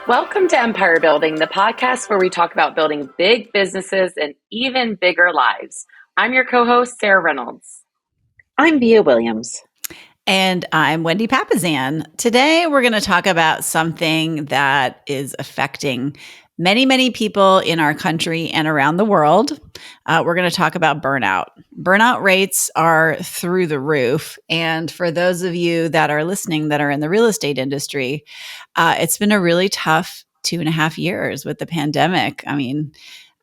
Welcome to Empire Building, the podcast where we talk about building big businesses and even bigger lives. I'm your co-host, Sarah Reynolds. I'm Via Williams. And I'm Wendy Papazan. Today, we're going to talk about something that is affecting many, many people in our country and around the world. We're going to talk about burnout. Burnout rates are through the roof. And for those of you that are listening that are in the real estate industry, it's been a really tough 2.5 years with the pandemic. I mean,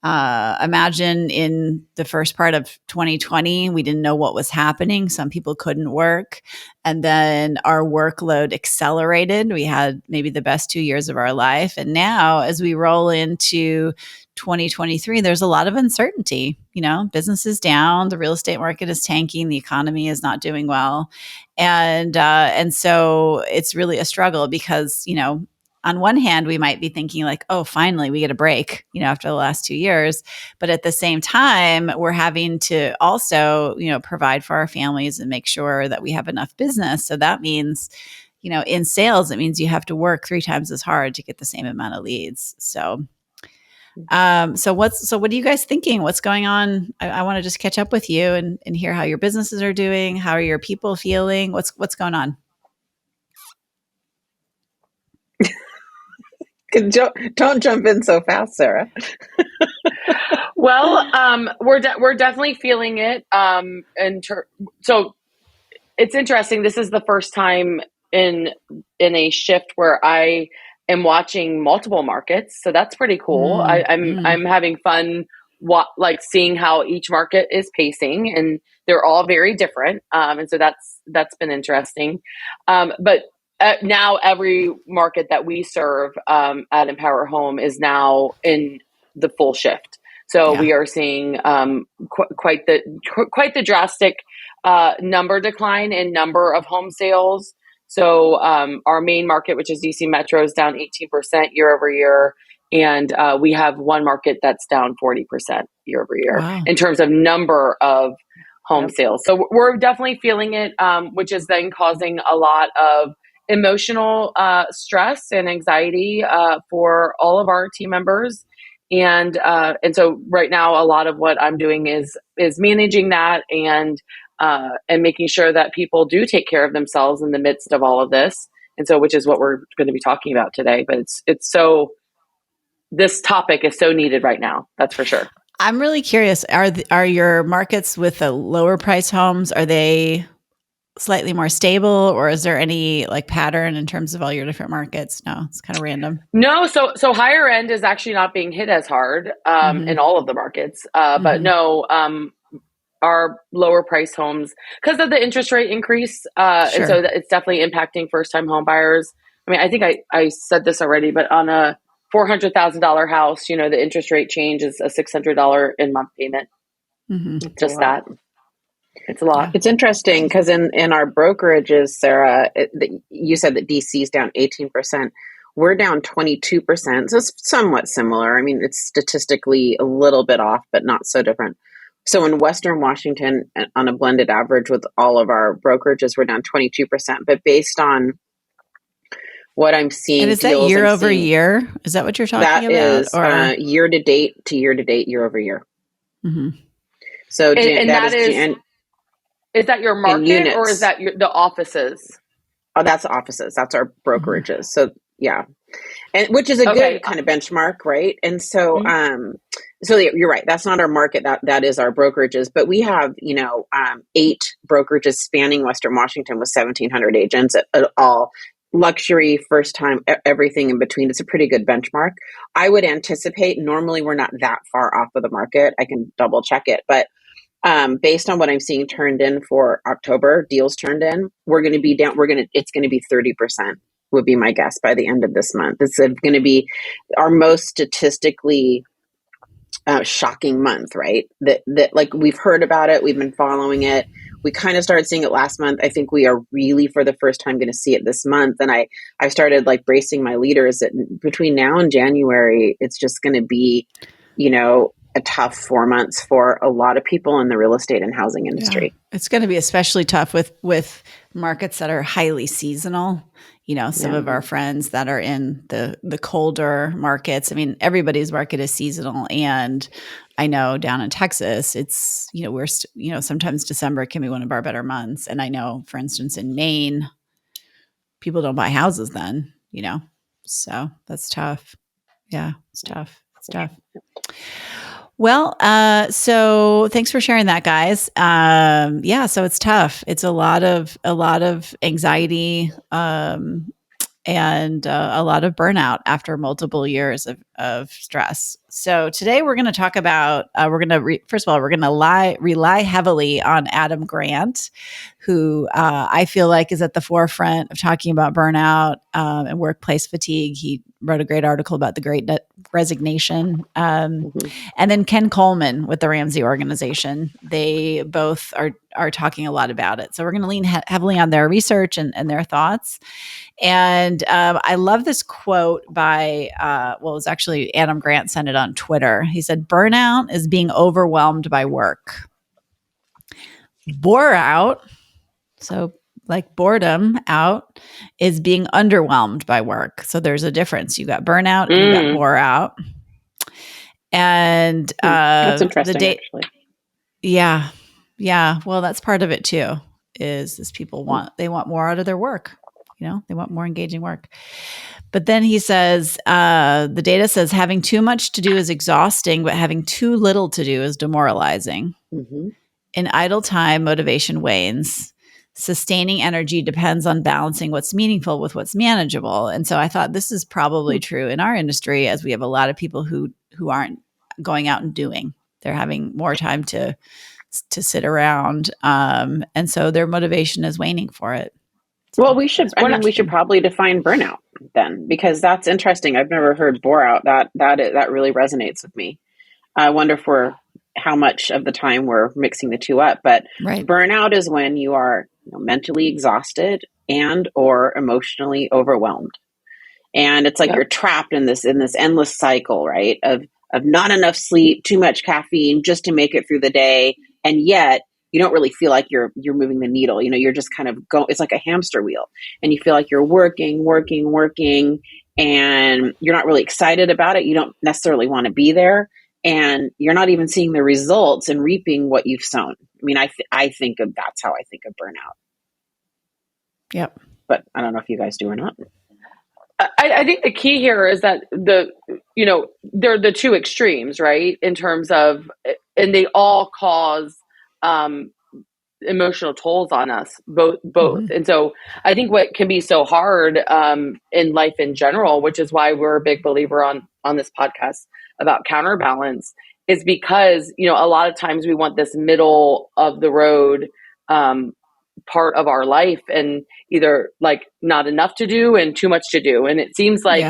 imagine in the first part of 2020, we didn't know what was happening. Some people couldn't work. And then our workload accelerated. We had maybe the best 2 years of our life. And now as we roll into 2023, there's a lot of uncertainty. You know, business is down, the real estate market is tanking, the economy is not doing well. And so it's really a struggle because, you know, on one hand, we might be thinking like, oh, finally, we get a break, you know, after the last 2 years. But at the same time, we're having to also, you know, provide for our families and make sure that we have enough business. So that means, you know, in sales, it means you have to work 3 times as hard to get the same amount of leads. So what are you guys thinking? What's going on? I want to just catch up with you and hear how your businesses are doing. How are your people feeling? What's going on? Don't jump in so fast, Sarah. Well, we're definitely feeling it. So it's interesting. This is the first time in a shift where I am watching multiple markets. So that's pretty cool. I'm having fun, seeing how each market is pacing, and they're all very different. And so that's been interesting. But now every market that we serve at Empower Home is now in the full shift. So we are seeing quite the drastic number decline in number of home sales. So our main market, which is DC Metro, is down 18% year over year. And we have one market that's down 40% year over year in terms of number of home sales. So we're definitely feeling it, which is then causing a lot of emotional stress and anxiety for all of our team members. And so right now, a lot of what I'm doing is managing that and making sure that people do take care of themselves in the midst of all of this. And so, which is what we're going to be talking about today. But this topic is so needed right now. That's for sure. I'm really curious. Are your markets with the lower price homes, are they slightly more stable, or is there any like pattern in terms of all your different markets? No, it's kind of random. No, so higher end is actually not being hit as hard in all of the markets. But no, our lower price homes, because of the interest rate increase, and so it's definitely impacting first time home buyers. I mean, I think I said this already, but on a $400,000 house, you know, the interest rate change is a $600 in month payment. Just that. It's a lot. It's interesting because in our brokerages, Sarah, you said that DC is down 18%. We're down 22%. So it's somewhat similar. I mean, it's statistically a little bit off, but not so different. So in Western Washington, on a blended average with all of our brokerages, we're down 22%. But based on what I'm seeing, and is that year over year? Is that what you're talking about? That is year to date, year over year. So is that your market or is that the offices? Oh, that's offices. That's our brokerages. So yeah, and which is a good kind of benchmark, right? And so, so you're right. That's not our market. That is our brokerages. But we have 8 brokerages spanning Western Washington with 1,700 agents at all. Luxury, first time, everything in between. It's a pretty good benchmark. I would anticipate normally we're not that far off of the market. I can double check it, but based on what I'm seeing turned in for October, deals turned in, we're going to be down. It's going to be 30% would be my guess by the end of this month. It's going to be our most statistically shocking month, right? That like we've heard about it. We've been following it. We kind of started seeing it last month. I think we are really for the first time going to see it this month. And I started like bracing my leaders that between now and January, it's just going to be, a tough 4 months for a lot of people in the real estate and housing industry. Yeah. It's going to be especially tough with markets that are highly seasonal. some of our friends that are in the colder markets. I mean, everybody's market is seasonal, and I know down in Texas, it's we're sometimes December can be one of our better months, and I know, for instance, in Maine, people don't buy houses then, so that's tough. Yeah, it's tough. It's tough. Well, so thanks for sharing that, guys. So it's tough. It's a lot of anxiety, and a lot of burnout after multiple years of stress. So today we're going to talk about, first of all, we're going to rely heavily on Adam Grant, who I feel like is at the forefront of talking about burnout and workplace fatigue. He wrote a great article about the Great Resignation. And then Ken Coleman with the Ramsey Organization. They both are talking a lot about it. So we're going to lean heavily on their research and their thoughts. And I love this quote by, it was actually Adam Grant sent it on Twitter. He said, "Burnout is being overwhelmed by work. Bore out," so like boredom out, "is being underwhelmed by work." So there's a difference. You got burnout, you got bore out. And that's interesting, actually. Yeah. Yeah. Well, that's part of it too, is people want more out of their work. They want more engaging work. But then he says, the data says having too much to do is exhausting, but having too little to do is demoralizing. Mm-hmm. In idle time, motivation wanes. Sustaining energy depends on balancing what's meaningful with what's manageable. And so I thought this is probably true in our industry, as we have a lot of people who aren't going out and doing. They're having more time to sit around. And so their motivation is waning for it. Well, we should probably define burnout then, because that's interesting. I've never heard bore out. That really resonates with me. I wonder how much of the time we're mixing the two up. But burnout is when you are mentally exhausted and or emotionally overwhelmed, and it's like you're trapped in this endless cycle, right? Of not enough sleep, too much caffeine just to make it through the day, and yet you don't really feel like you're moving the needle. You're just kind of it's like a hamster wheel, and you feel like you're working, and you're not really excited about it. You don't necessarily want to be there, and you're not even seeing the results and reaping what you've sown. I mean, that's how I think of burnout. Yep. But I don't know if you guys do or not. I think the key here is that they're the two extremes, right? In terms of, and they all cause emotional tolls on us, both. Mm-hmm. And so I think what can be so hard in life in general, which is why we're a big believer on this podcast about counterbalance, is because, a lot of times we want this middle of the road part of our life, and either like not enough to do and too much to do. And it seems like,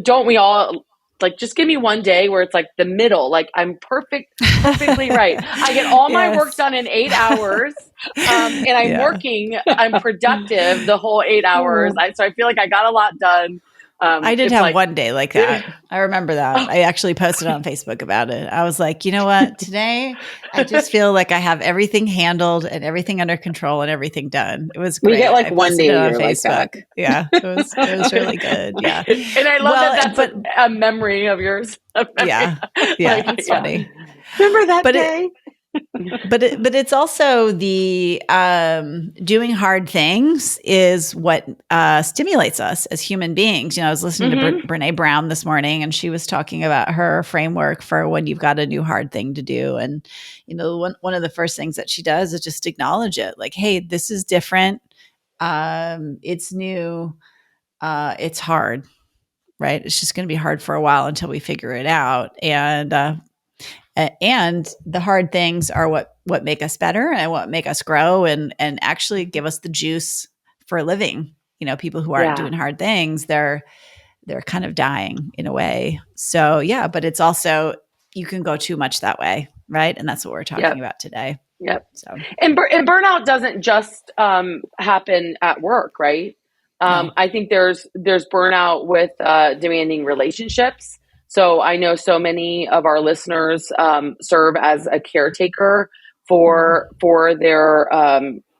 don't we all like, just give me one day where it's like the middle, like I'm perfectly right. I get all my work done in 8 hours, and I'm working, I'm productive the whole 8 hours. So I feel like I got a lot done. I did have one day like that. I remember that. I actually posted on Facebook about it. I was like, you know what? Today, I just feel like I have everything handled and everything under control and everything done. It was great. We get like one day on Facebook. Like that. Yeah, it was really good. Yeah, and I love that's a memory of yours. Yeah, it's funny. Remember that day? But it's also the doing hard things is what stimulates us as human beings. I was listening to Brene Brown this morning, and she was talking about her framework for when you've got a new hard thing to do. And one of the first things that she does is just acknowledge it, like, hey, this is different. It's new. It's hard, right? It's just going to be hard for a while until we figure it out. And the hard things are what make us better and what make us grow and actually give us the juice for living. People who aren't doing hard things, they're kind of dying in a way. So but it's also, you can go too much that way, right? And that's what we're talking about today. Yep. So and burnout doesn't just happen at work, right? No. I think there's burnout with demanding relationships. So I know so many of our listeners serve as a caretaker for their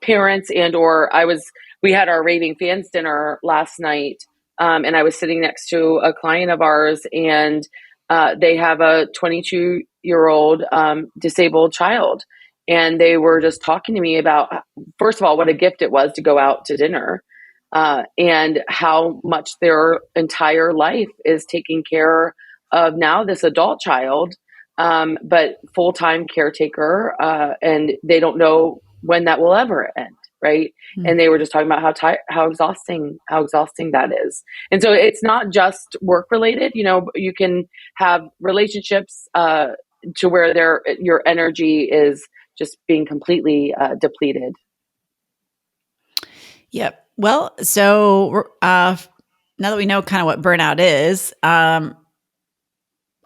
parents, and or I was we had our raving fans dinner last night, and I was sitting next to a client of ours, and they have a 22-year-old disabled child. And they were just talking to me about, first of all, what a gift it was to go out to dinner, and how much their entire life is taking care of now this adult child, but full-time caretaker, and they don't know when that will ever end. Right. Mm-hmm. And they were just talking about how exhausting that is. And so it's not just work related. You can have relationships to where your energy is just being completely depleted. Yep. Well, so now that we know kind of what burnout is,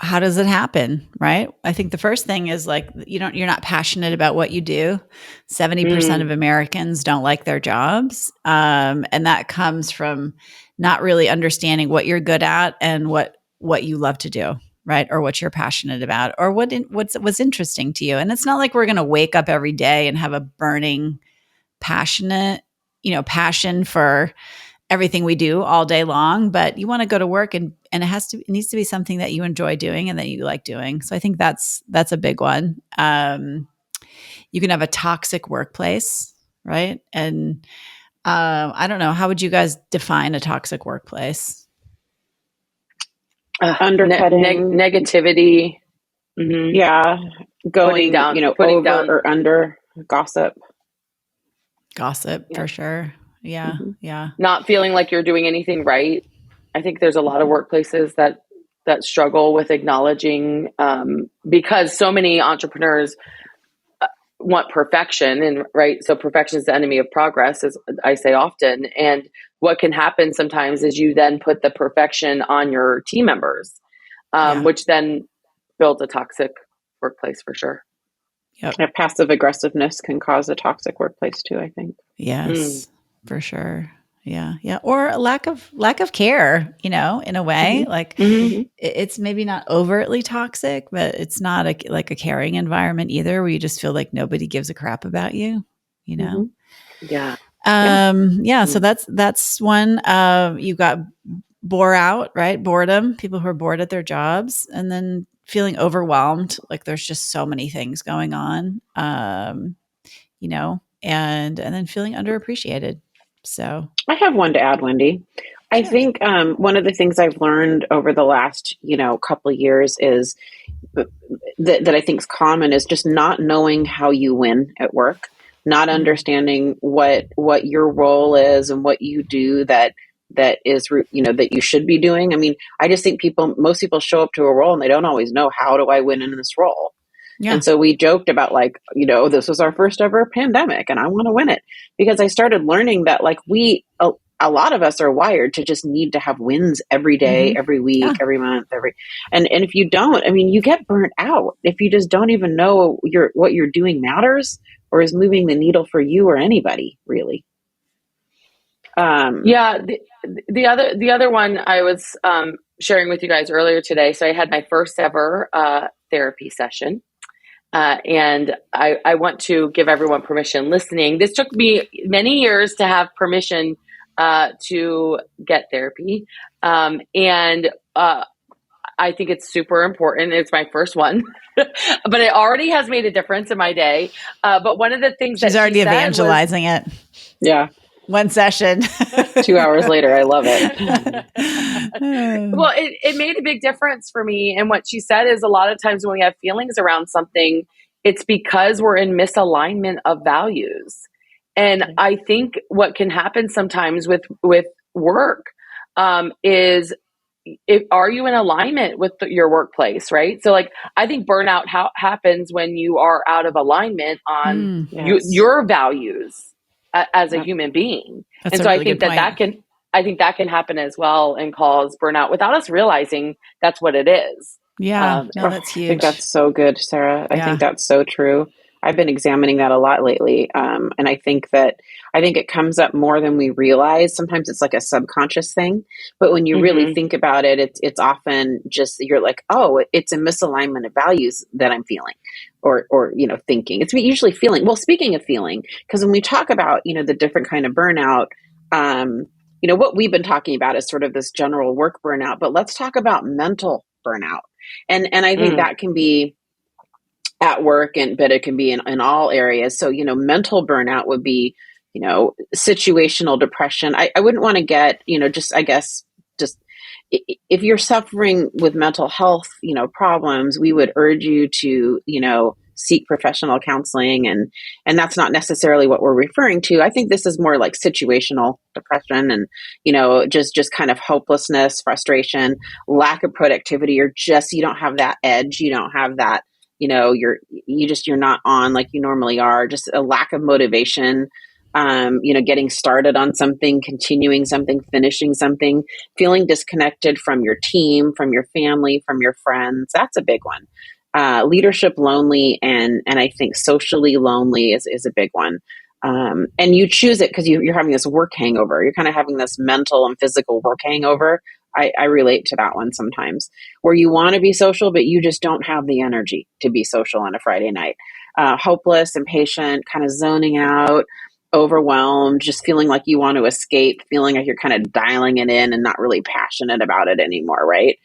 how does it happen? Right. I think the first thing is like, you're not passionate about what you do. 70% of Americans don't like their jobs. And that comes from not really understanding what you're good at and what you love to do. Right. Or what you're passionate about, or what's interesting to you. And it's not like we're going to wake up every day and have a burning passion for everything we do all day long, but you want to go to work and it needs to be something that you enjoy doing and that you like doing. So I think that's a big one. You can have a toxic workplace, right? And I don't know, how would you guys define a toxic workplace? Undercutting, negativity. Mm-hmm. Yeah. Going down, over down. Or under gossip. Gossip, yeah. For sure. Yeah. Mm-hmm. Yeah. Not feeling like you're doing anything right. I think there's a lot of workplaces that struggle with acknowledging, because so many entrepreneurs want perfection, and right. So perfection is the enemy of progress, as I say often. And what can happen sometimes is you then put the perfection on your team members, which then builds a toxic workplace for sure. Yep. And passive aggressiveness can cause a toxic workplace too, I think. Yes, for sure. Yeah. Yeah. Or a lack of care, in a way, mm-hmm. like mm-hmm. It's maybe not overtly toxic, but it's not like a caring environment either, where you just feel like nobody gives a crap about you, Mm-hmm. Yeah. Yeah. So that's one. You got bore out, right? Boredom, people who are bored at their jobs, and then feeling overwhelmed. Like there's just so many things going on, and then feeling underappreciated. So I have one to add, Wendy. Sure. I think one of the things I've learned over the last, couple of years is that I think is common is just not knowing how you win at work, not mm-hmm. understanding what your role is and what you do that is, that you should be doing. I mean, I just think most people show up to a role and they don't always know, how do I win in this role? Yeah. And so we joked about this was our first ever pandemic and I want to win it, because I started learning that a lot of us are wired to just need to have wins every day, mm-hmm. every week, every month, and if you don't, I mean, you get burnt out if you just don't even know what you're doing matters or is moving the needle for you or anybody, really. The other one I was sharing with you guys earlier today. So I had my first ever therapy session. And I want to give everyone permission listening. This took me many years to have permission to get therapy. And I think it's super important. It's my first one, but it already has made a difference in my day. But one of the things she's already evangelizing it. Yeah. One session. 2 hours later, I love it. Well, it made a big difference for me. And what she said is, a lot of times when we have feelings around something, it's because we're in misalignment of values. And I think what can happen sometimes with work is, are you in alignment with your workplace, right? So I think burnout happens when you are out of alignment on your values as a human being. That's and so I think that can happen as well and cause burnout without us realizing that's what it is. Yeah. That's huge. I think that's so good, Sarah. I think that's so true. I've been examining that a lot lately. And I think it comes up more than we realize. Sometimes it's like a subconscious thing, but when you really think about it, it's often just, you're like, oh, it's a misalignment of values that I'm feeling or, thinking. It's usually feeling. Well, speaking of feeling, because when we talk about, the different kind of burnout, what we've been talking about is sort of this general work burnout, but let's talk about mental burnout. And I think that can be at work, but it can be in all areas. So, mental burnout would be, situational depression. I wouldn't want to get, just if you're suffering with mental health, problems, we would urge you to, seek professional counseling. And that's not necessarily what we're referring to. I think this is more like situational depression and, just kind of hopelessness, frustration, lack of productivity, or just, you don't have that edge. You don't have that, you're not on like you normally are, just a lack of motivation, getting started on something, continuing something, finishing something, feeling disconnected from your team, from your family, from your friends. That's a big one. Leadership lonely and I think socially lonely is a big one. And you choose it because you're having this work hangover. You're kind of having this mental and physical work hangover. I relate to that one sometimes, where you want to be social, but you just don't have the energy to be social on a Friday night. Hopeless, impatient, kind of zoning out, overwhelmed, just feeling like you want to escape, feeling like you're kind of dialing it in and not really passionate about it anymore, right?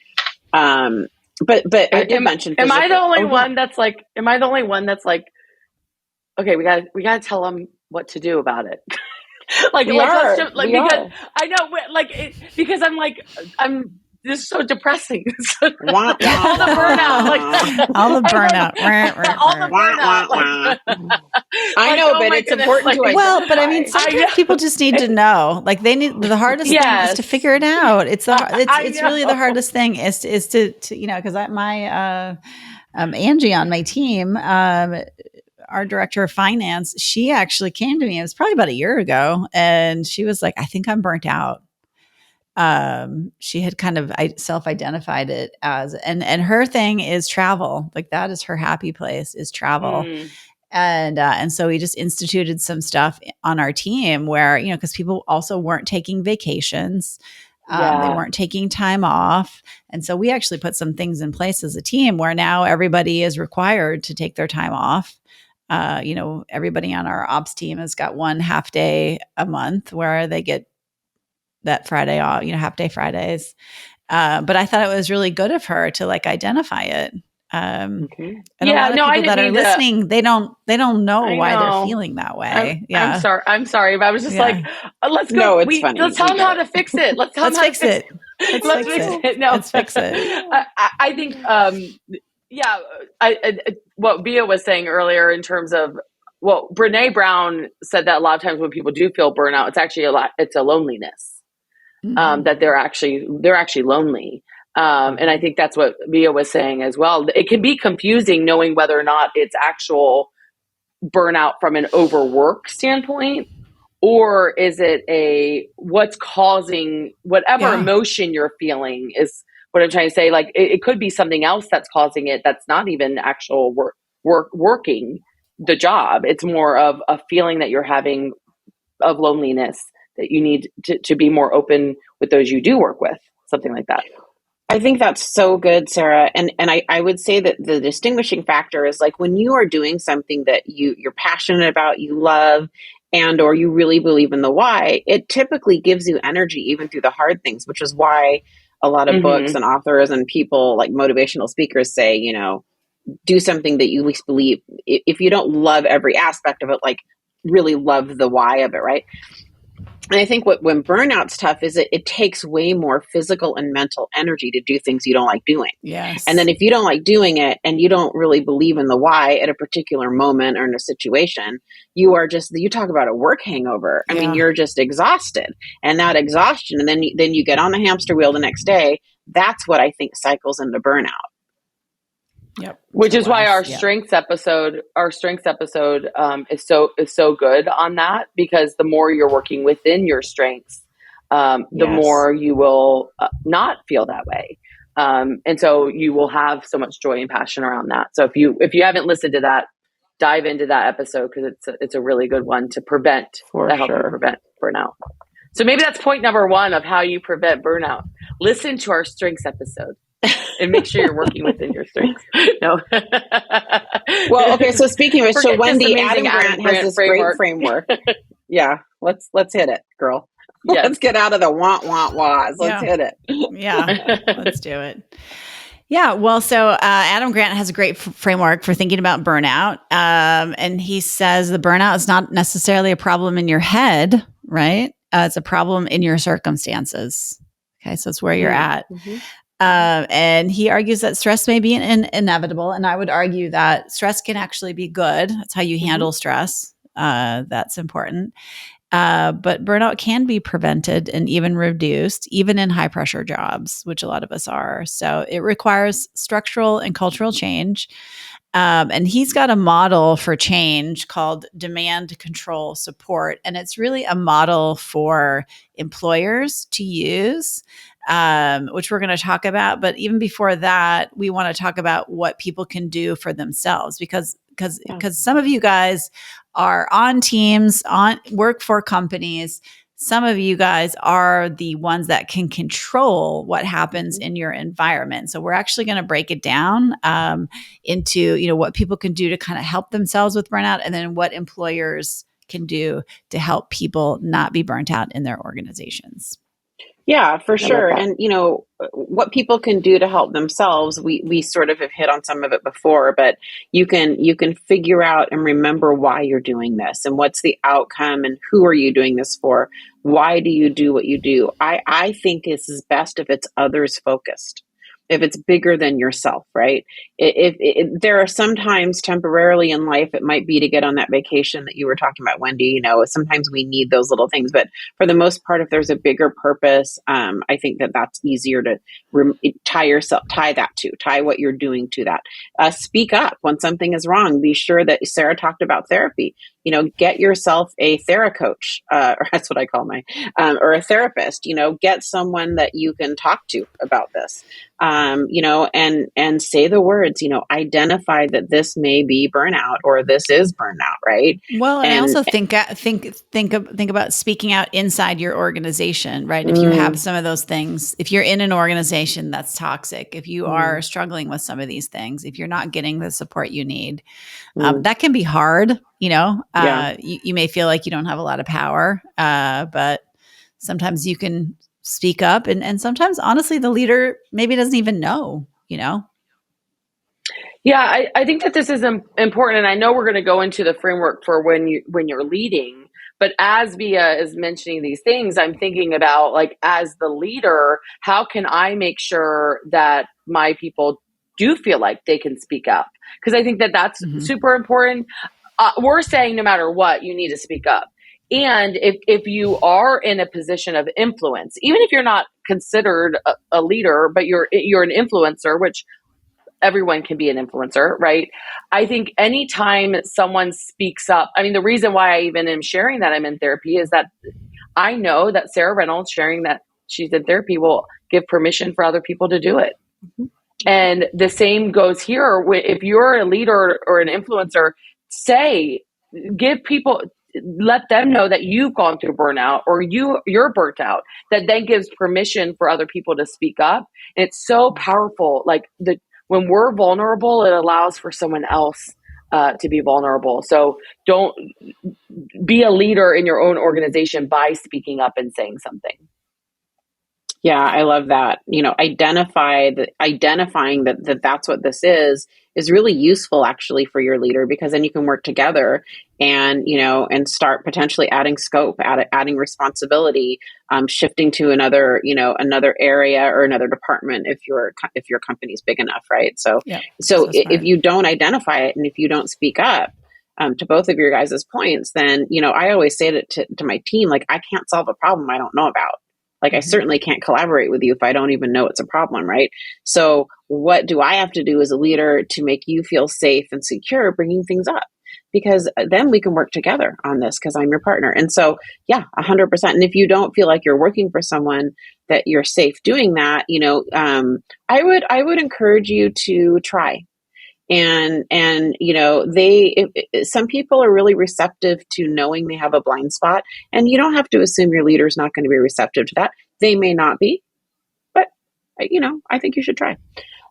But I did mention physical. Am I the only one that's like, okay, we got to tell them what to do about it. Because I know, because I'm this is so depressing. All the burnout, all the burnout. I know, but it's important to well, but I mean, sometimes people just need to know. Like they need the hardest thing is to figure it out. It's really the hardest thing is to because my Angie on my team, our director of finance, she actually came to me. It was probably about a year ago, and she was like, "I think I'm burnt out." She had kind of self-identified it as, and her thing is travel. Like that is her happy place, is travel. And so we just instituted some stuff on our team where, because people also weren't taking vacations. They weren't taking time off. And so we actually put some things in place as a team where now everybody is required to take their time off. Everybody on our ops team has got one half day a month where they get that Friday off, half day Fridays. But I thought it was really good of her to like identify it. And a lot of people that are listening, they don't know why they're feeling that way. I'm sorry, but I was just like, let's go. No, it's funny. Let's tell them how to fix it. Let's fix it. Let's fix it. No, let's fix it. I think, what Bia was saying earlier in terms of, Brene Brown said that a lot of times when people do feel burnout, it's actually it's a loneliness. That they're actually lonely. And I think that's what Mia was saying as well. It can be confusing knowing whether or not it's actual burnout from an overwork standpoint, or is it what's causing whatever emotion you're feeling is what I'm trying to say. Like it could be something else that's causing it. That's not even actual working the job. It's more of a feeling that you're having of loneliness, that you need to be more open with those you do work with, something like that. I think that's so good, Sarah. And I would say that the distinguishing factor is like when you are doing something that you're passionate about, you love, and or you really believe in the why, it typically gives you energy even through the hard things, which is why a lot of books and authors and people like motivational speakers say, do something that you at least believe. If you don't love every aspect of it, like really love the why of it, right? And I think when burnout's tough is it takes way more physical and mental energy to do things you don't like doing. Yes. And then if you don't like doing it and you don't really believe in the why at a particular moment or in a situation, you talk about a work hangover. I mean, you're just exhausted, and that exhaustion, and then you get on the hamster wheel the next day. That's what I think cycles into burnout. Yep. Which is why our strengths episode is so good on that, because the more you're working within your strengths, the more you will not feel that way. And so you will have so much joy and passion around that. So if you haven't listened to that, dive into that episode because it's a really good one to prevent, help you prevent burnout. So maybe that's point number 1 of how you prevent burnout. Listen to our strengths episode and make sure you're working within your strengths. No. Well, okay. So speaking of which, so Wendy, Adam Grant has this great framework. Yeah. Let's hit it, girl. Yes. Let's get out of the wahs. Let's hit it. Yeah. Let's do it. Yeah. Well, so Adam Grant has a great framework for thinking about burnout. And he says the burnout is not necessarily a problem in your head, right? It's a problem in your circumstances. Okay. So it's where you're at. Mm-hmm. And he argues that stress may be inevitable. And I would argue that stress can actually be good. That's how you handle stress. That's important. But burnout can be prevented and even reduced, even in high pressure jobs, which a lot of us are. So it requires structural and cultural change. And he's got a model for change called demand control support. And it's really a model for employers to use, which we're going to talk about. But even before that, we want to talk about what people can do for themselves, because some of you guys are on teams, work for companies. Some of you guys are the ones that can control what happens in your environment. So we're actually going to break it down into, what people can do to kind of help themselves with burnout, and then what employers can do to help people not be burnt out in their organizations. Yeah, for sure. And, what people can do to help themselves, we sort of have hit on some of it before, but you can figure out and remember why you're doing this and what's the outcome and who are you doing this for? Why do you do what you do? I think this is best if it's others focused. If it's bigger than yourself, right? If there are sometimes temporarily in life, it might be to get on that vacation that you were talking about, Wendy. Sometimes we need those little things, but for the most part, if there's a bigger purpose, I think that's easier to tie what you're doing to that. Speak up when something is wrong. Be sure that Sarah talked about therapy. Get yourself a theracoach, or that's what I call or a therapist. Get someone that you can talk to about this. And say the words, identify that this may be burnout or this is burnout, right? Well, and I also think about speaking out inside your organization, right? If you have some of those things, if you're in an organization that's toxic, if you are struggling with some of these things, if you're not getting the support you need, that can be hard. You may feel like you don't have a lot of power, but sometimes you can speak up, and sometimes honestly the leader maybe doesn't even know. Yeah, I think that this is important, and I know we're going to go into the framework for when you're leading, but as Via is mentioning these things, I'm thinking about, like, as the leader, how can I make sure that my people do feel like they can speak up? Because I think that that's super important. We're saying no matter what, you need to speak up. And if you are in a position of influence, even if you're not considered a leader, but you're an influencer, which everyone can be an influencer, right? I think anytime someone speaks up, the reason why I even am sharing that I'm in therapy is that I know that Sarah Reynolds sharing that she's in therapy will give permission for other people to do it. Mm-hmm. And the same goes here. If you're a leader or an influencer, let them know that you've gone through burnout or you're burnt out. That then gives permission for other people to speak up. And it's so powerful. Like when we're vulnerable, it allows for someone else to be vulnerable. So don't be a leader in your own organization by speaking up and saying something. Yeah, I love that. Identifying that that's what this is really useful actually for your leader, because then you can work together and start potentially adding scope, adding responsibility, shifting to another area or another department if your company's big enough, right? So if you don't identify it and if you don't speak up, to both of your guys' points, then I always say to my team, like, I can't solve a problem I don't know about. Like, I certainly can't collaborate with you if I don't even know it's a problem, right? So what do I have to do as a leader to make you feel safe and secure bringing things up? Because then we can work together on this because I'm your partner. And so, 100%. And if you don't feel like you're working for someone that you're safe doing that, I would encourage you to try. And some people are really receptive to knowing they have a blind spot, and you don't have to assume your leader's not going to be receptive to that. They may not be, but I think you should try.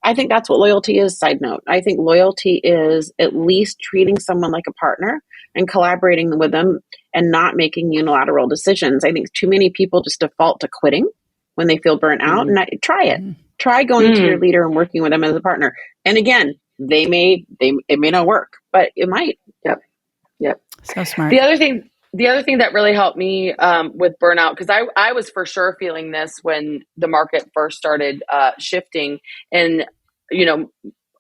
I think that's what loyalty is. Side note, I think loyalty is at least treating someone like a partner and collaborating with them and not making unilateral decisions. I think too many people just default to quitting when they feel burnt out. And try it. Try going to your leader and working with them as a partner. And again, it may not work, but it might. Yep. So smart. The other thing that really helped me with burnout, because I was for sure feeling this when the market first started shifting, and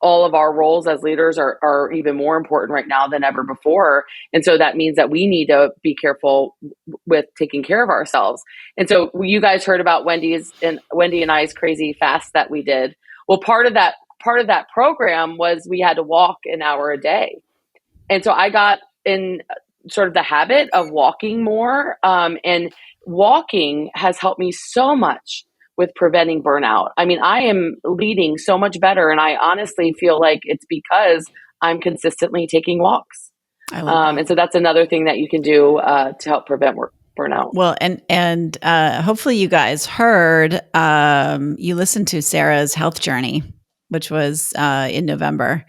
all of our roles as leaders are even more important right now than ever before. And so that means that we need to be careful with taking care of ourselves. And so you guys heard about Wendy and I's crazy fast that we did. Well, part of that program was we had to walk an hour a day. And so I got in sort of the habit of walking more. And walking has helped me so much with preventing burnout. I mean, I am leading so much better. And I honestly feel like it's because I'm consistently taking walks. I love that. And so that's another thing that you can do to help prevent burnout. Well, and hopefully you guys heard, you listened to Sarah's health journey, which was in November.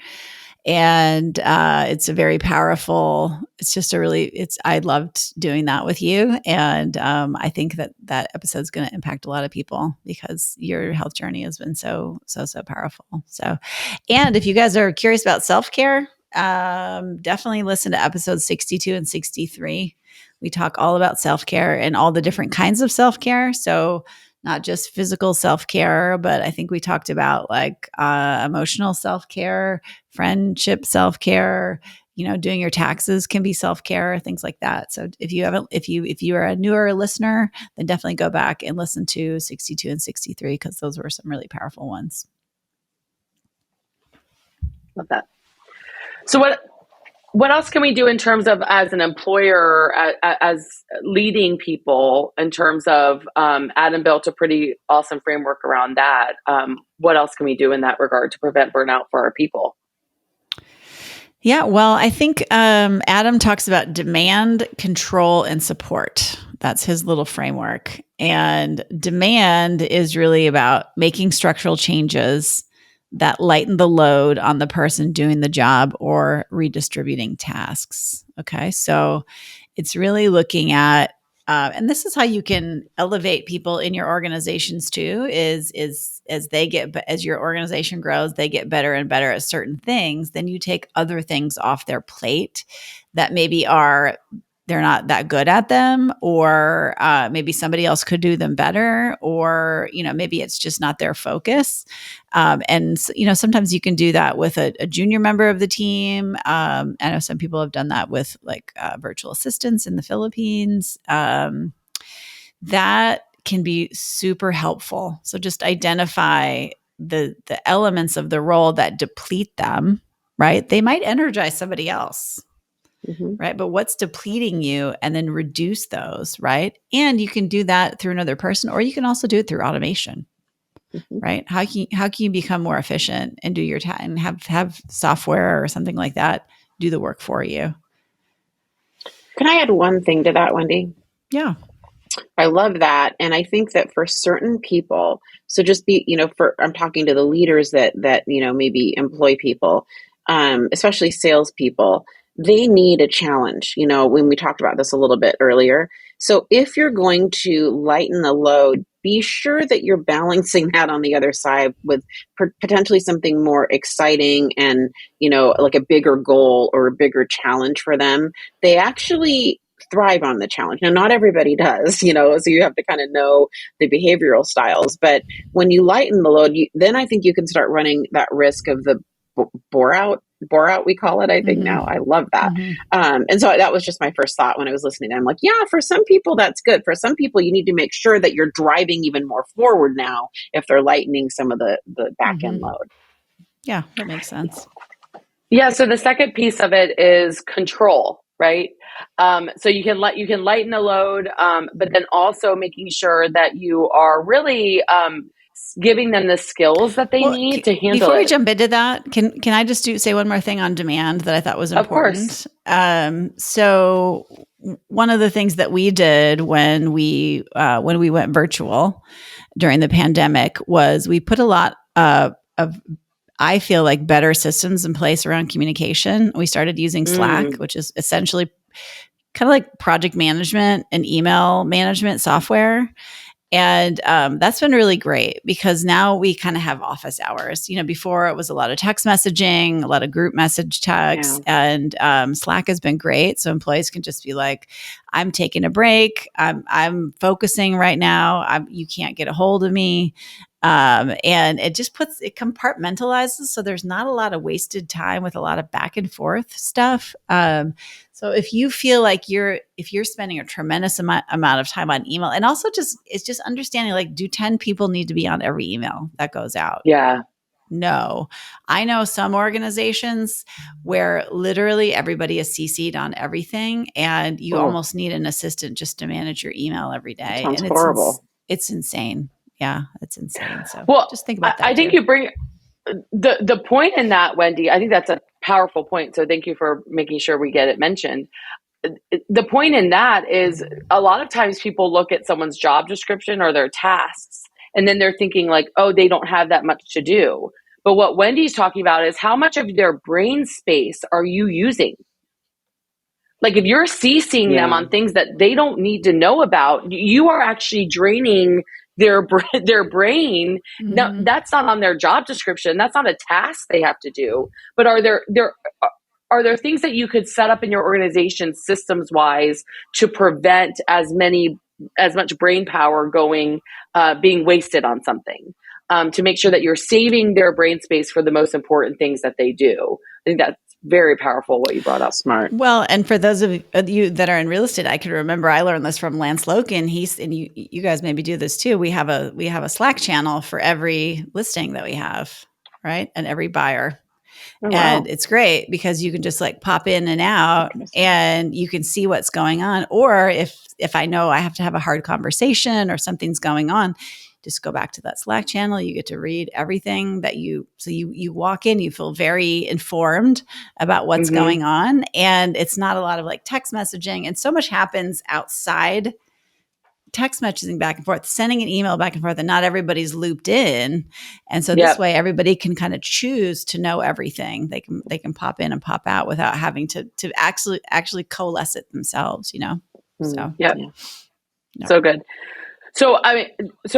And it's a very powerful, I loved doing that with you. And I think that episode is going to impact a lot of people because your health journey has been so powerful. So, and if you guys are curious about self-care, definitely listen to episodes 62 and 63. We talk all about self-care and all the different kinds of self-care. So not just physical self-care, but I think we talked about like emotional self-care, friendship self-care, doing your taxes can be self-care, things like that. So if you are a newer listener, then definitely go back and listen to 62 and 63 because those were some really powerful ones. Love that. So what else can we do in terms of as an employer, as leading people in terms of, Adam built a pretty awesome framework around that. What else can we do in that regard to prevent burnout for our people? Yeah, well, I think Adam talks about demand, control, and support. That's his little framework. And demand is really about making structural changes that lighten the load on the person doing the job or redistributing tasks. Okay, so it's really looking at, and this is how you can elevate people in your organizations too, is as your organization grows, they get better and better at certain things, then you take other things off their plate that maybe they're not that good at them, or maybe somebody else could do them better, or maybe it's just not their focus. And sometimes you can do that with a junior member of the team. I know some people have done that with like virtual assistants in the Philippines. That can be super helpful. So just identify the elements of the role that deplete them. Right? They might energize somebody else. Mm-hmm. Right. But what's depleting you, and then reduce those. Right. And you can do that through another person, or you can also do it through automation. Mm-hmm. Right. How can you become more efficient and do your time and have software or something like that do the work for you? Can I add one thing to that, Wendy? Yeah. I love that. And I think that for certain people, so just be, I'm talking to the leaders that maybe employ people, especially salespeople, they need a challenge, when we talked about this a little bit earlier. So if you're going to lighten the load, be sure that you're balancing that on the other side with potentially something more exciting and, like a bigger goal or a bigger challenge for them. They actually thrive on the challenge. Now, not everybody does, so you have to kind of know the behavioral styles. But when you lighten the load, then I think you can start running that risk of the bore out, we call it, I think. Mm-hmm. Now I love that. Mm-hmm. And so that was just my first thought when I was listening. I'm like, yeah, for some people that's good. For some people, you need to make sure that you're driving even more forward now if they're lightening some of the back end mm-hmm. load. Yeah, that makes sense. Yeah. So the second piece of it is control, right? So you can lighten the load, but then also making sure that you are really giving them the skills that they need to handle before we it. jump into that, can I just say one more thing on demand that I thought was important? Of course. So one of the things that we did when we went virtual during the pandemic was we put a lot of, I feel like, better systems in place around communication. We started using Slack, which is essentially kind of like project management and email management software. And that's been really great because now we kind of have office hours. Before it was a lot of text messaging, a lot of group message texts, and Slack has been great. So employees can just be like, I'm taking a break. I'm focusing right now. You can't get a hold of me. And it just it compartmentalizes. So there's not a lot of wasted time with a lot of back and forth stuff. So if you feel like if you're spending a tremendous amount of time on email, and also it's just understanding, like, do 10 people need to be on every email that goes out? Yeah. No. I know some organizations where literally everybody is CC'd on everything, and you almost need an assistant just to manage your email every day. Sounds horrible. It's insane. Yeah, it's insane. So just think about that. I think you bring the point in that, Wendy. I think that's a powerful point. So thank you for making sure we get it mentioned. The point in that is a lot of times people look at someone's job description or their tasks, and then they're thinking like, oh, they don't have that much to do. But what Wendy's talking about is how much of their brain space are you using? Like if you're CCing them on things that they don't need to know about, you are actually draining their brain. Mm-hmm. No, that's not on their job description. That's not a task they have to do. But are there things that you could set up in your organization systems wise to prevent as much brain power being wasted on something, to make sure that you're saving their brain space for the most important things that they do? I think that's very powerful what you brought up. Smart. Well, and for those of you that are in real estate, I can remember I learned this from Lance Loken. And you guys maybe do this too. We have a Slack channel for every listing that we have, right? And every buyer. Oh, wow. And it's great because you can just like pop in and out and you can see what's going on. Or if I know I have to have a hard conversation or something's going on, just go back to that Slack channel. You get to read everything you walk in, you feel very informed about what's going on. And it's not a lot of like text messaging. And so much happens outside text messaging back and forth, sending an email back and forth, and not everybody's looped in. And so this way everybody can kind of choose to know everything. They can pop in and pop out without having to actually coalesce it themselves, So So good. So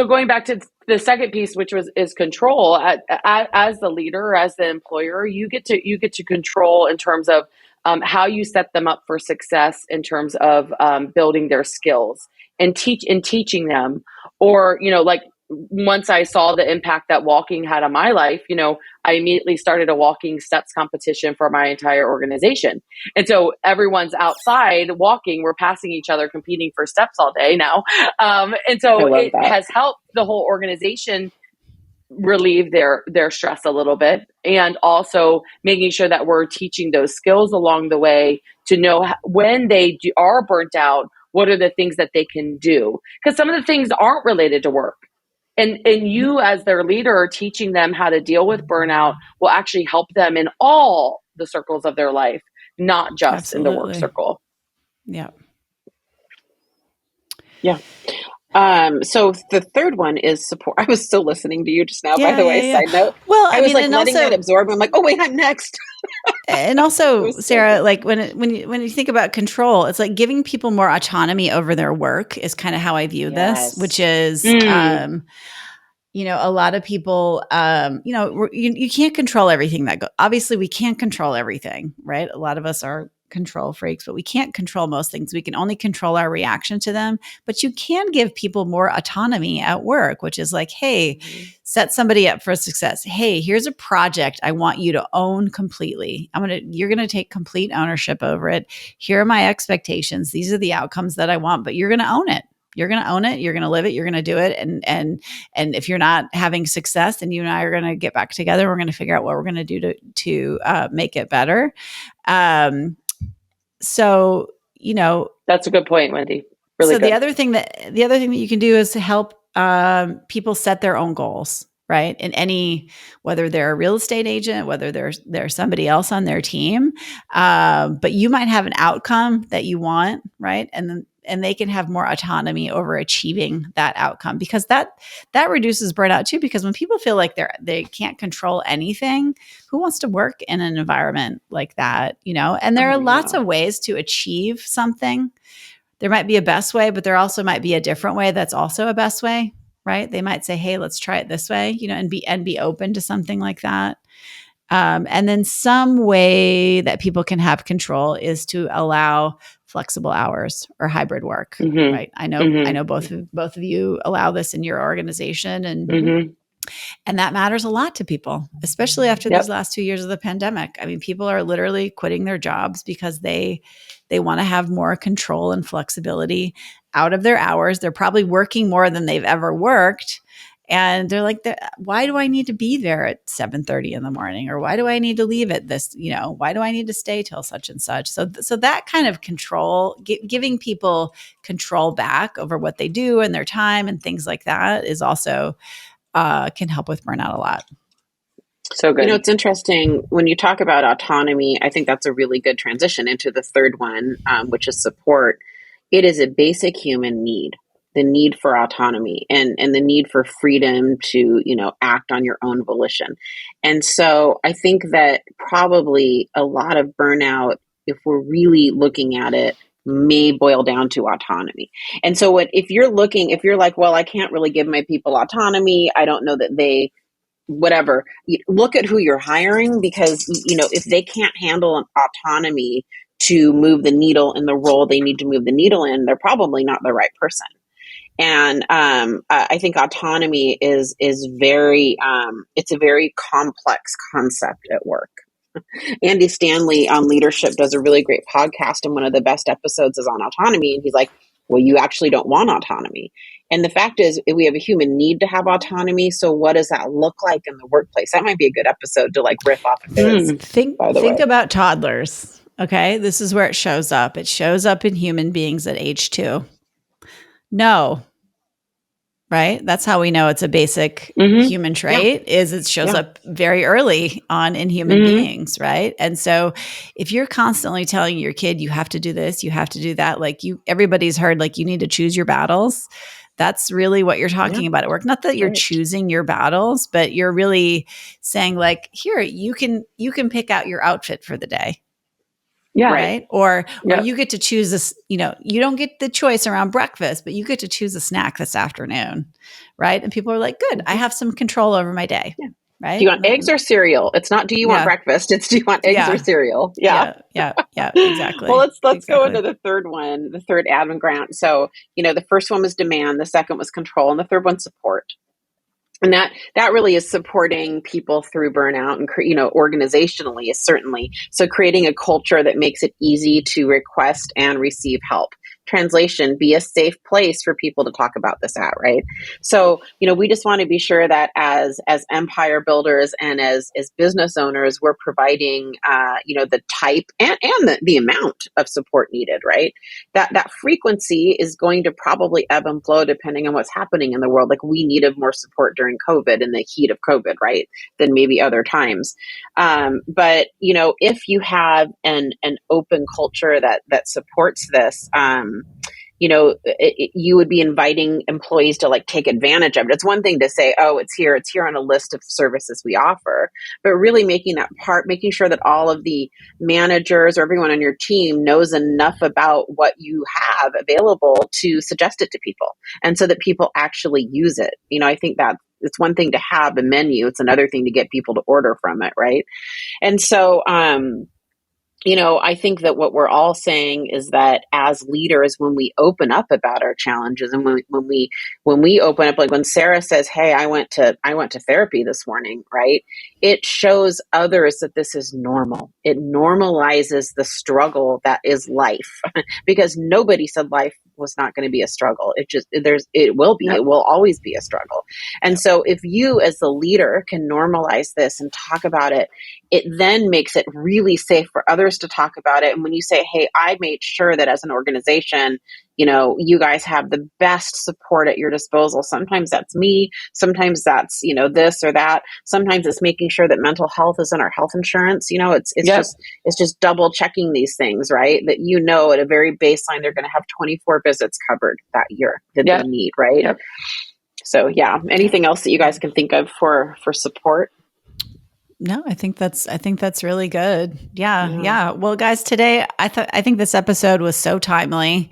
going back to the second piece, which is control. As the leader, as the employer, you get to control in terms of how you set them up for success in terms of building their skills and teaching them. Or like once I saw the impact that walking had on my life, I immediately started a walking steps competition for my entire organization. And so everyone's outside walking, we're passing each other, competing for steps all day now. And so it has helped the whole organization relieve their stress a little bit, and also making sure that we're teaching those skills along the way to know when they are burnt out, what are the things that they can do? Because some of the things aren't related to work. And you as their leader, teaching them how to deal with burnout will actually help them in all the circles of their life, not just in the work circle. Yeah. Yeah. So the third one is support. I was still listening to you just now, by the way, side note. Well, I was like letting that absorb. I'm like, oh wait, I'm next. And also, Sarah, like when you think about control, it's like giving people more autonomy over their work is kind of how I view this, which is, a lot of people, you can't control everything obviously we can't control everything, right? A lot of us are control freaks, but we can't control most things. We can only control our reaction to them, but you can give people more autonomy at work, which is like, hey, set somebody up for success. Hey, here's a project I want you to own completely. You're going to take complete ownership over it. Here are my expectations. These are the outcomes that I want, but you're going to own it. You're going to own it. You're going to live it. You're going to do it. And if you're not having success, then you and I are going to get back together. We're going to figure out what we're going to do to make it better. So, that's a good point, Wendy. Really so good. the other thing that you can do is to help people set their own goals, right? In any, whether they're a real estate agent, whether there's somebody else on their team, but you might have an outcome that you want, right? And they can have more autonomy over achieving that outcome, because that reduces burnout too. Because when people feel like they can't control anything, who wants to work in an environment like that? And there are lots of ways to achieve something. There might be a best way, but there also might be a different way that's also a best way, right? They might say, "Hey, let's try it this way," and be open to something like that. And then some way that people can have control is to allow flexible hours or hybrid work, right? I know both of you allow this in your organization, and that matters a lot to people, especially after these last 2 years of the pandemic. I mean, people are literally quitting their jobs because they want to have more control and flexibility out of their hours. They're probably working more than they've ever worked. And they're like, why do I need to be there at 7:30 in the morning? Or why do I need to leave at this? Why do I need to stay till such and such? So that kind of control, giving people control back over what they do and their time and things like that is also can help with burnout a lot. So good. It's interesting when you talk about autonomy. I think that's a really good transition into the third one, which is support. It is a basic human need, the need for autonomy and the need for freedom to, act on your own volition. And so I think that probably a lot of burnout, if we're really looking at it, may boil down to autonomy. And so if you're like, well, I can't really give my people autonomy, I don't know that they whatever, look at who you're hiring, because if they can't handle an autonomy to move the needle in the role they need to move the needle in, they're probably not the right person. And I think autonomy is very it's a very complex concept at work. Andy Stanley on leadership does a really great podcast, and one of the best episodes is on autonomy. And he's like, well, you actually don't want autonomy. And the fact is, we have a human need to have autonomy. So what does that look like in the workplace? That might be a good episode to riff off of his. Think about toddlers. Okay. This is where it shows up. It shows up in human beings at age 2. No. Right? That's how we know it's a basic human trait, is it shows up very early on in human beings, right? And so if you're constantly telling your kid, you have to do this, you have to do that, everybody's heard, you need to choose your battles. That's really what you're talking about at work. Not that you're choosing your battles, but you're really saying here, you can pick out your outfit for the day. Yeah. Right. Or you get to choose this, you don't get the choice around breakfast, but you get to choose a snack this afternoon. Right. And people are like, good, I have some control over my day. Yeah. Right. Do you want eggs or cereal? It's not, do you want breakfast? It's, do you want eggs or cereal? Yeah. Exactly. Well, let's go into the third one, the third admin grant. So, the first one was demand, the second was control, and the third one support. And that really is supporting people through burnout, and organizationally is certainly. So creating a culture that makes it easy to request and receive help. Translation, be a safe place for people to talk about this at, right? So, we just want to be sure that as empire builders and as business owners, we're providing, the type and the amount of support needed, right? That frequency is going to probably ebb and flow depending on what's happening in the world. We needed more support during COVID, in the heat of COVID, right? Than maybe other times. But, if you have an open culture that supports this, you would be inviting employees to take advantage of it. It's one thing to say, oh, it's here on a list of services we offer, but really making sure that all of the managers or everyone on your team knows enough about what you have available to suggest it to people. And so that people actually use it. I think that it's one thing to have a menu. It's another thing to get people to order from it. Right. And so, I think that what we're all saying is that as leaders, when we open up about our challenges, and when we open up, when Sarah says, "Hey, I went to therapy this morning," right? It shows others that this is normal. It normalizes the struggle that is life, because nobody said life was not going to be a struggle. It will be. It will always be a struggle. And so if you as the leader can normalize this and talk about it, it then makes it really safe for others to talk about it. And when you say, hey, I made sure that as an organization, you guys have the best support at your disposal. Sometimes that's me. Sometimes that's, this or that. Sometimes it's making sure that mental health is in our health insurance. It's just double checking these things, right? That, at a very baseline, they're going to have 24 visits covered that year that they need, right? Yep. So yeah, anything else that you guys can think of for support? No, I think that's really good. Yeah. Well, guys, today I think this episode was so timely.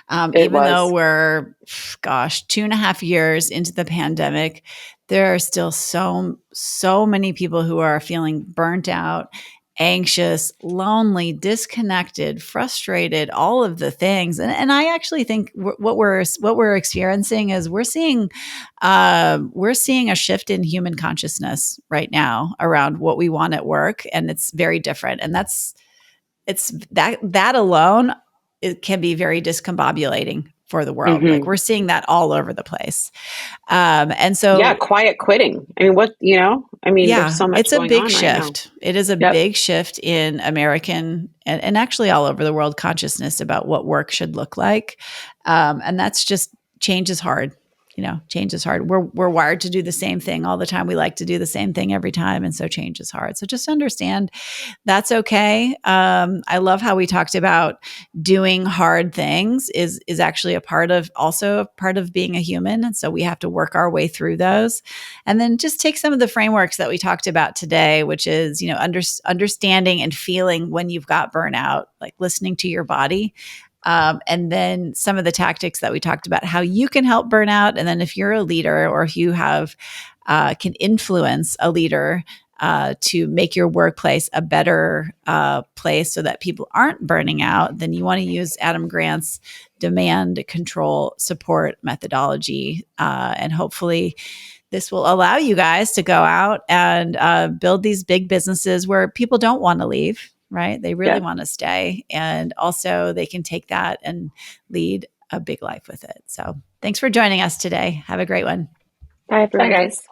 Even though we're, 2.5 years into the pandemic, there are still so many people who are feeling burnt out, anxious, lonely, disconnected, frustrated, all of the things. And I actually think what we're experiencing is we're seeing a shift in human consciousness right now around what we want at work, and it's very different. And that alone, it can be very discombobulating for the world. Like, we're seeing that all over the place. And so quiet quitting. I mean, there's so much it's a going big on shift. right now. It is a big shift in American and actually all over the world consciousness about what work should look like. And that's just, change is hard. Change is hard. We're wired to do the same thing all the time. We like to do the same thing every time. And so change is hard. So just understand that's okay. I love how we talked about doing hard things is actually a part of being a human. And so we have to work our way through those. And then just take some of the frameworks that we talked about today, which is, understanding and feeling when you've got burnout, like listening to your body. And then some of the tactics that we talked about, how you can help burnout. And then if you're a leader, or if you have can influence a leader to make your workplace a better place so that people aren't burning out, then you want to use Adam Grant's demand control support methodology. And hopefully this will allow you guys to go out and build these big businesses where people don't want to leave. Right? They really want to stay. And also they can take that and lead a big life with it. So thanks for joining us today. Have a great one. Bye, everyone. Bye, guys.